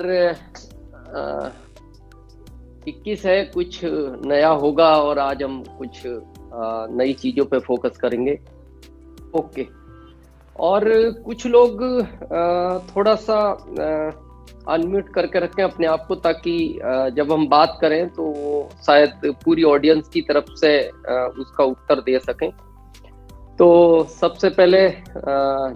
यार 21 है, कुछ नया होगा और आज हम कुछ नई चीजों पे फोकस करेंगे। ओके। और कुछ लोग थोड़ा सा अनम्यूट करके रखें अपने आप को, ताकि जब हम बात करें तो वो शायद पूरी ऑडियंस की तरफ से उसका उत्तर दे सकें। तो सबसे पहले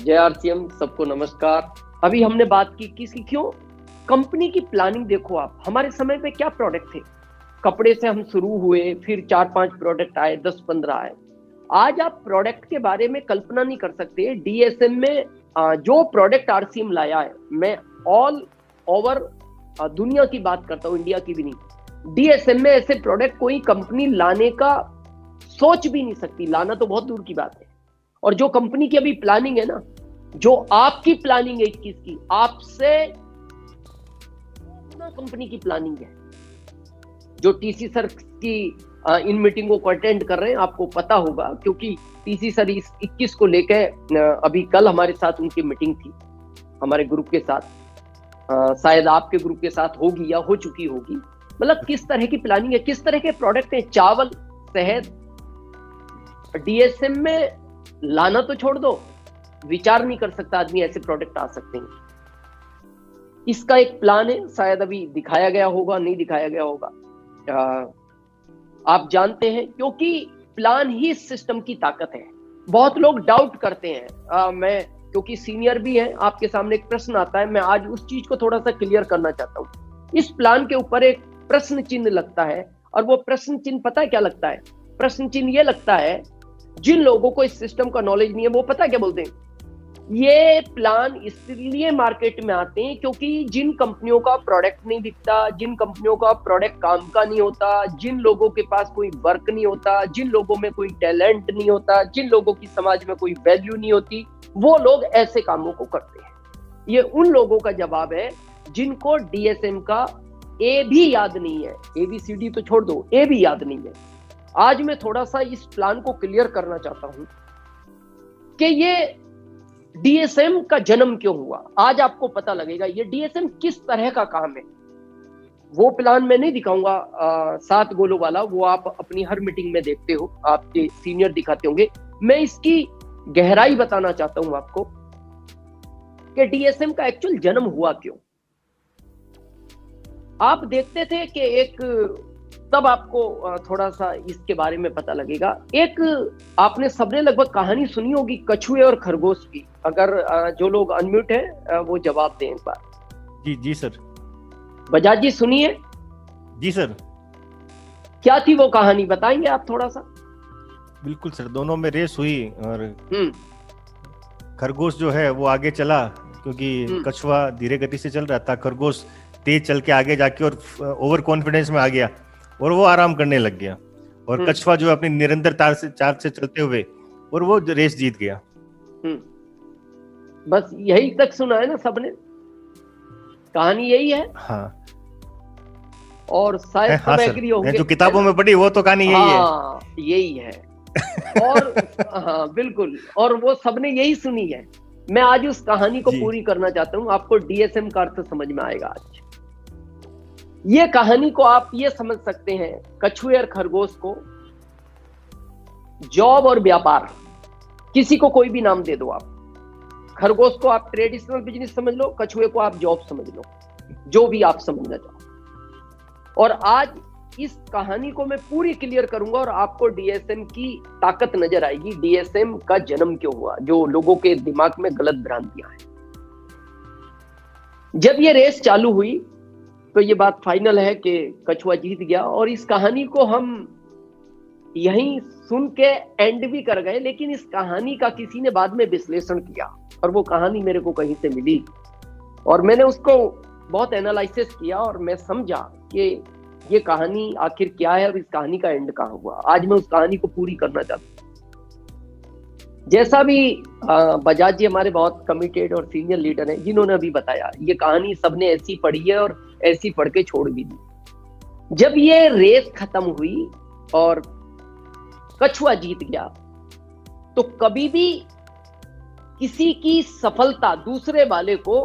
JRCM सबको नमस्कार। अभी हमने बात की किसी क्यों कंपनी की प्लानिंग। देखो आप, हमारे समय पे क्या प्रोडक्ट थे, कपड़े से हम शुरू हुए, फिर 4-5 प्रोडक्ट आए, 10-15 आए। आज आप प्रोडक्ट के बारे में कल्पना नहीं कर सकते। DSM में जो प्रोडक्ट RCM लाया है, मैं ऑल ओवर दुनिया की बात करता हूँ, इंडिया की भी नहीं। DSM में ऐसे प्रोडक्ट कोई कंपनी लाने का सोच भी नहीं सकती, लाना तो बहुत दूर की बात है। और जो कंपनी की अभी प्लानिंग है ना, जो आपकी प्लानिंग है 21 की, आपसे कंपनी की प्लानिंग है। जो TC सर की इन मीटिंगों को अटेंड कर रहे हैं, आपको पता होगा, क्योंकि TC सर इस 21 को लेकर अभी कल हमारे साथ उनकी मीटिंग थी, हमारे ग्रुप के साथ। शायद आपके ग्रुप के साथ होगी या हो चुकी होगी। मतलब किस तरह की प्लानिंग है, किस तरह के प्रोडक्ट है। चावल, शहद, DSM में लाना तो छोड़ दो, विचार नहीं कर सकता आदमी ऐसे प्रोडक्ट आ सकते हैं। इसका एक प्लान है, शायद अभी दिखाया गया होगा, नहीं दिखाया गया होगा, आप जानते हैं, क्योंकि प्लान ही इस सिस्टम की ताकत है। बहुत लोग डाउट करते हैं। मैं क्योंकि सीनियर भी है, आपके सामने एक प्रश्न आता है, मैं आज उस चीज को थोड़ा सा क्लियर करना चाहता हूँ। इस प्लान के ऊपर एक प्रश्न चिन्ह लगता है, और वो प्रश्न चिन्ह पता है क्या लगता है? प्रश्न चिन्ह ये लगता है, जिन लोगों को इस सिस्टम का नॉलेज नहीं है, वो पता क्या बोलते हैं, ये प्लान इसलिए मार्केट में आते हैं क्योंकि जिन कंपनियों का प्रोडक्ट नहीं बिकता, जिन कंपनियों का प्रोडक्ट काम का नहीं होता, जिन लोगों के पास कोई वर्क नहीं होता, जिन लोगों में कोई टैलेंट नहीं होता, जिन लोगों की समाज में कोई वैल्यू नहीं होती, वो लोग ऐसे कामों को करते हैं। ये उन लोगों का जवाब है जिनको DSM का A भी याद नहीं है। ABCD तो छोड़ दो, A भी याद नहीं है। आज मैं थोड़ा सा इस प्लान को क्लियर करना चाहता हूं कि ये DSM का जन्म क्यों हुआ। आज आपको पता लगेगा ये DSM किस तरह का काम है। वो प्लान मैं नहीं दिखाऊंगा 7 गोलों वाला, वो आप अपनी हर मीटिंग में देखते हो, आपके सीनियर दिखाते होंगे। मैं इसकी गहराई बताना चाहता हूं आपको कि DSM का एक्चुअल जन्म हुआ क्यों। आप देखते थे कि एक, तब आपको थोड़ा सा इसके बारे में पता लगेगा। एक आपने सबने लगभग कहानी सुनी होगी कछुए और खरगोश की। अगर जो लोग अनम्यूट है वो जवाब दें एक बार। जी सर। बजाज जी सुनिए। जी सर। क्या थी वो कहानी, बताएंगे आप थोड़ा सा? बिल्कुल सर, दोनों में रेस हुई और खरगोश जो है वो आगे चला, क्योंकि कछुआ धीरे गति से चल रहा था, खरगोश तेज चल के आगे जाके और ओवर कॉन्फिडेंस में आ गया और वो आराम करने लग गया। और कछुआ जो अपनी निरंतर चाल से चलते हुए और वो रेस जीत गया। बस यही तक सुना है ना सबने, कहानी यही है। हाँ। और शायद सब एग्री होंगे। जो किताबों में पढ़ी वो तो कहानी यही है। हाँ, यही है। और हाँ बिल्कुल, और वो सबने यही सुनी है। मैं आज उस कहानी को पूरी करना चाहता हूँ, आपको DSM का अर्थ समझ में आएगा आज। ये कहानी को आप ये समझ सकते हैं, कछुए और खरगोश को, जॉब और व्यापार, किसी को कोई भी नाम दे दो आप। खरगोश को आप ट्रेडिशनल बिजनेस समझ लो, कछुए को आप जॉब समझ लो, जो भी आप समझना चाहो। और आज इस कहानी को मैं पूरी क्लियर करूंगा और आपको DSM की ताकत नजर आएगी, DSM का जन्म क्यों हुआ, जो लोगों के दिमाग में गलत भ्रांतियां हैं। जब ये रेस चालू हुई तो ये बात फाइनल है कि कछुआ जीत गया। और इस कहानी को हम यहीं सुन के एंड भी कर गए, लेकिन इस कहानी का किसी ने बाद में विश्लेषण किया और वो कहानी मेरे को कहीं से मिली और मैंने उसको बहुत एनालिसिस किया और मैं समझा कि ये कहानी आखिर क्या है और इस कहानी का एंड कहाँ हुआ। आज मैं उस कहानी को पूरी करना चाहता हूँ। जैसा भी बजाज जी हमारे बहुत कमिटेड और सीनियर लीडर हैं, जिन्होंने अभी बताया, ये कहानी सबने ऐसी पढ़ी है और ऐसी पढ़ के छोड़ भी दी। जब ये रेस खत्म हुई और कछुआ जीत गया, तो कभी भी किसी की सफलता दूसरे वाले को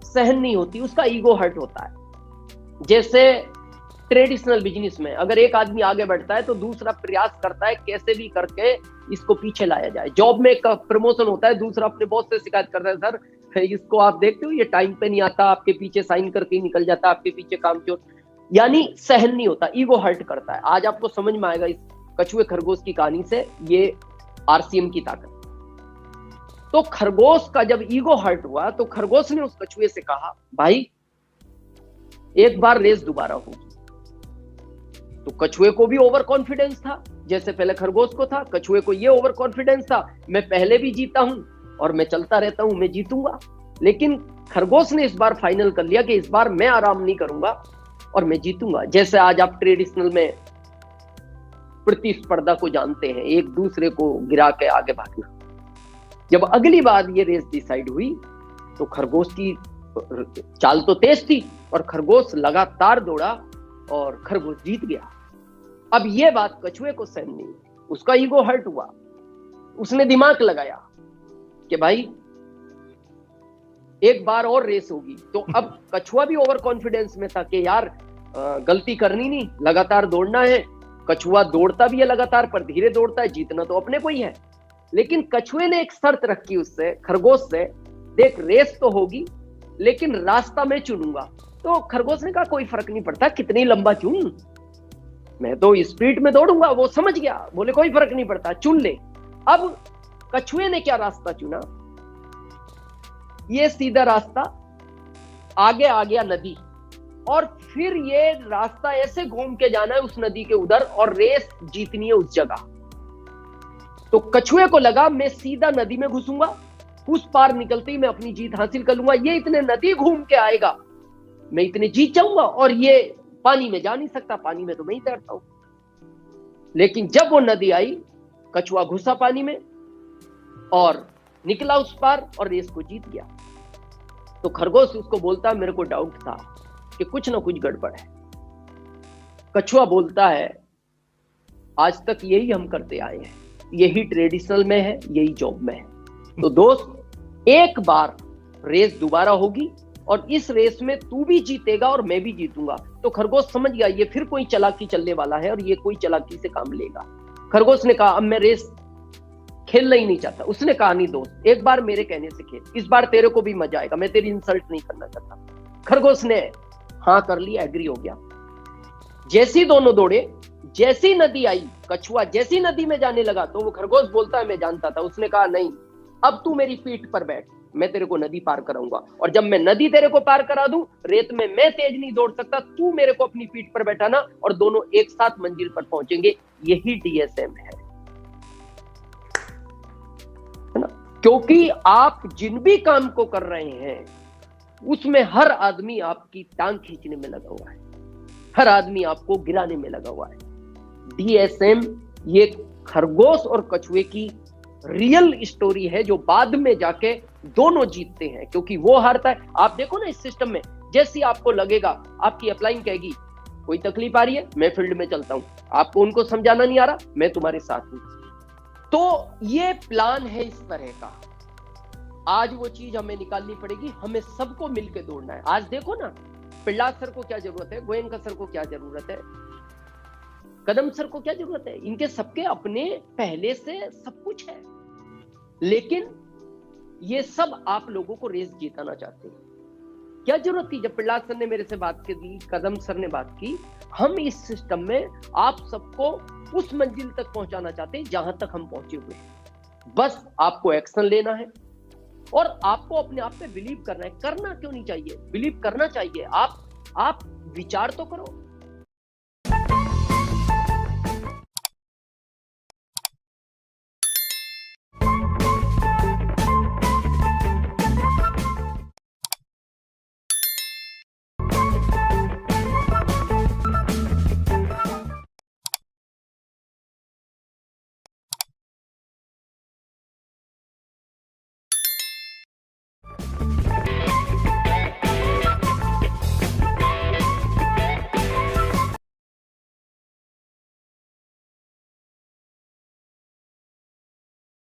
सहन नहीं होती, उसका ईगो हर्ट होता है। जैसे ट्रेडिशनल बिजनेस में अगर एक आदमी आगे बढ़ता है तो दूसरा प्रयास करता है कैसे भी करके इसको पीछे लाया जाए। जॉब में एक प्रमोशन होता है, दूसरा अपने बॉस से शिकायत करता है, सर इसको आप देखते हो ये टाइम पे नहीं आता, आपके पीछे साइन करके निकल जाता, आपके पीछे काम चोर। यानी सहन नहीं होता, ईगो हर्ट करता है। आज आपको समझ में आएगा इस कछुए खरगोश की कहानी से ये आरसीएम की ताकत। तो खरगोश का जब ईगो हर्ट हुआ तो खरगोश ने उस कछुए से कहा, भाई एक बार रेस दोबारा होगी। तो कछुए को भी ओवर कॉन्फिडेंस था, जैसे पहले खरगोश को था। कछुए को ये ओवर कॉन्फिडेंस था, मैं पहले भी जीता हूं और मैं चलता रहता हूं, मैं जीतूंगा। लेकिन खरगोश ने इस बार फाइनल कर लिया कि इस बार मैं आराम नहीं करूंगा और मैं जीतूंगा। जैसे आज आप ट्रेडिशनल में प्रतिस्पर्धा को जानते हैं, एक दूसरे को गिरा के आगे भागना। जब अगली बार ये रेस डिसाइड हुई तो खरगोश की चाल तो तेज थी और खरगोश लगातार दौड़ा और खरगोश जीत गया। अब ये बात कछुए को सहन नहीं, उसका ईगो हर्ट हुआ। उसने दिमाग लगाया कि भाई एक बार और रेस होगी। तो अब कछुआ भी ओवर कॉन्फिडेंस में था कि यार गलती करनी नहीं, लगातार दौड़ना है। कछुआ दौड़ता भी है लगातार, पर धीरे दौड़ता है, जीतना तो अपने को ही है। लेकिन कछुए ने एक शर्त रखी उससे, खरगोश से, देख रेस तो होगी लेकिन रास्ता मैं चुनूंगा। तो खरगोश ने कहा कोई फर्क नहीं पड़ता कितनी लंबा चुन, मैं तो स्पीड में दौड़ूंगा। वो समझ गया, बोले कोई फर्क नहीं पड़ता, चुन ले। अब कछुए ने क्या रास्ता चुना, ये सीधा रास्ता, आगे आ गया नदी और फिर ये रास्ता ऐसे घूम के जाना है उस नदी के उधर और रेस जीतनी है उस जगह। तो कछुए को लगा मैं सीधा नदी में घुसूंगा, उस पार निकलते ही मैं अपनी जीत हासिल कर लूंगा। ये इतने नदी घूम के आएगा, मैं इतने जीत जाऊंगा और ये पानी में जा नहीं सकता, पानी में तो मैं ही तैरता हूं। लेकिन जब वो नदी आई, कछुआ घुसा पानी में और निकला उस पार और रेस को जीत गया। तो खरगोश उसको बोलता मेरे को डाउट था कि कुछ ना कुछ गड़बड़ है। कछुआ बोलता है आज तक यही हम करते आए हैं, यही ट्रेडिशनल में है, यही जॉब में है। तो दोस्त एक बार रेस दोबारा होगी और इस रेस में तू भी जीतेगा और मैं भी जीतूंगा। तो खरगोश समझ गया ये फिर कोई चालाकी चलने वाला है और ये कोई चालाकी से काम लेगा। खरगोश ने कहा अब मैं रेस खेलना ही नहीं चाहता। उसने कहा नहीं दोस्त, एक बार मेरे कहने से खेल, इस बार तेरे को भी मजा आएगा, मैं तेरी इंसल्ट नहीं करना चाहता। खरगोश ने हाँ कर लिया, एग्री हो गया। जैसी दोनों दौड़े, जैसी नदी आई, कछुआ जैसी नदी में जाने लगा तो वो खरगोश बोलता है मैं जानता था। उसने कहा नहीं, अब तू मेरी पीठ पर बैठ, मैं तेरे को नदी पार कराऊंगा और जब मैं नदी तेरे को पार करा दूं, रेत में मैं तेज नहीं दौड़ सकता, तू मेरे को अपनी पीठ पर बैठाना और दोनों एक साथ मंजिल पर पहुंचेंगे। यही डीएसएम है ना? क्योंकि आप जिन भी काम को कर रहे हैं उसमें हर आदमी आपकी टांग खींचने में लगा हुआ है, हर आदमी आपको गिराने में लगा हुआ है। डीएसएम ये खरगोश और कछुए की रियल स्टोरी है जो बाद में जाके दोनों जीतते हैं, क्योंकि वो हारता है। आप देखो ना इस सिस्टम में, जैसे आपको लगेगा, आपकी अपलाइन कहेगी कोई तकलीफ आ रही है, मैं फील्ड में चलता हूं, आपको उनको समझाना नहीं आ रहा, मैं तुम्हारे साथ हूं। तो ये प्लान है इस तरह का। आज वो चीज हमें निकालनी पड़ेगी, हमें सबको मिलकर दौड़ना है। आज देखो ना, प्रहलाद सर को क्या जरूरत है, गोयनका सर को क्या जरूरत है, कदम सर को क्या जरूरत है, इनके सबके अपने पहले से सब कुछ है। लेकिन ये सब आप लोगों को रेस जिताना चाहते हैं। क्या जरूरत थी? जब प्रहलाद सर ने मेरे से बात की, कदम सर ने बात की, हम इस सिस्टम में आप सबको उस मंजिल तक पहुंचाना चाहते हैं जहां तक हम पहुंचे हुए हैं। बस आपको एक्शन लेना है और आपको अपने आप पे बिलीव करना है। करना क्यों नहीं चाहिए, बिलीव करना चाहिए। आप विचार तो करो,